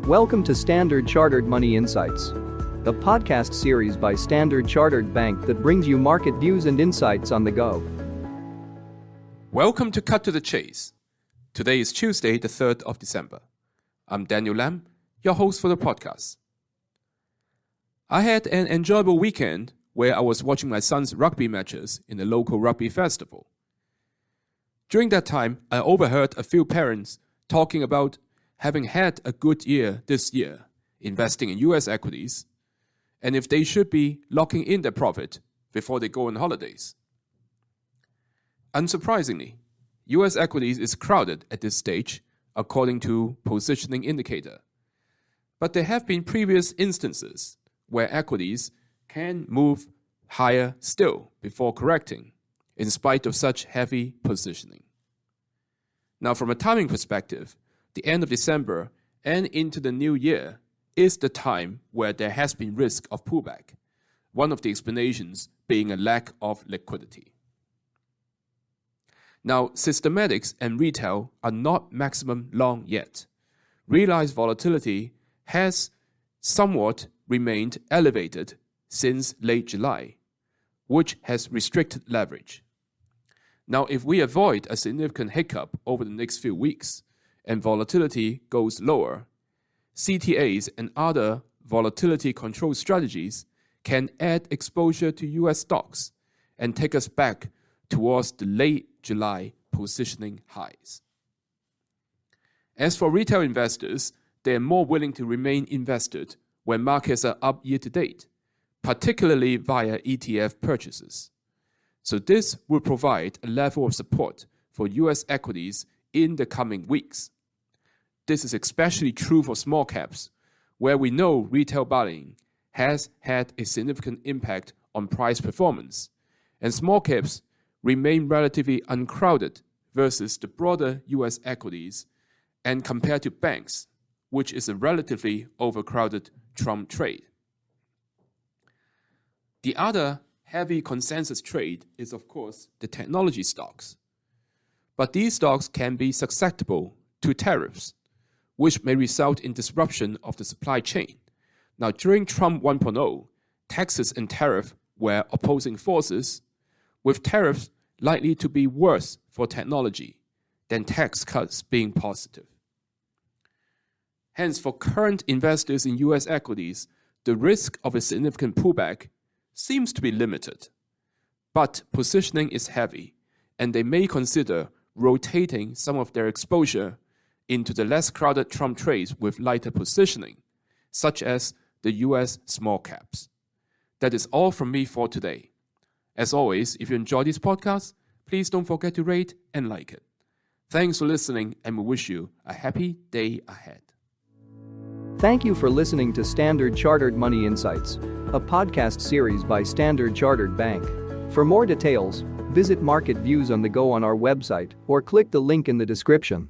Welcome to Standard Chartered Money Insights, a podcast series by Standard Chartered Bank that brings you market views and insights on the go. Welcome to Cut to the Chase. Today is Tuesday, the 3rd of December. I'm Daniel Lam, your host for the podcast. I had an enjoyable weekend where I was watching my son's rugby matches in a local rugby festival. During that time, I overheard a few parents talking about having had a good year this year, investing in US equities, and if they should be locking in their profit before they go on holidays. Unsurprisingly, US equities is crowded at this stage, according to positioning indicator. But there have been previous instances where equities can move higher still before correcting, in spite of such heavy positioning. Now, from a timing perspective, the end of December and into the new year is the time where there has been risk of pullback, one of the explanations being a lack of liquidity. Now, systematics and retail are not maximum long yet. Realized volatility has somewhat remained elevated since late July, which has restricted leverage. Now, if we avoid a significant hiccup over the next few weeks and volatility goes lower, CTAs and other volatility control strategies can add exposure to US stocks and take us back towards the late July positioning highs. As for retail investors, they are more willing to remain invested when markets are up year to date, particularly via ETF purchases. So this will provide a level of support for US equities in the coming weeks. This is especially true for small caps, where we know retail buying has had a significant impact on price performance, and small caps remain relatively uncrowded versus the broader US equities and compared to banks, which is a relatively overcrowded trump trade. The other heavy consensus trade is, of course, the technology stocks. But these stocks can be susceptible to tariffs, which may result in disruption of the supply chain. Now, during Trump 1.0, taxes and tariff were opposing forces, with tariffs likely to be worse for technology than tax cuts being positive. Hence, for current investors in US equities, the risk of a significant pullback seems to be limited. But positioning is heavy, and they may consider rotating some of their exposure into the less crowded Trump trades with lighter positioning, such as the US small caps. That is all from me for today. As always, if you enjoy this podcast, please don't forget to rate and like it. Thanks for listening, and we wish you a happy day ahead. Thank you for listening to Standard Chartered Money Insights, a podcast series by Standard Chartered Bank. For more details, visit Market Views on the Go on our website or click the link in the description.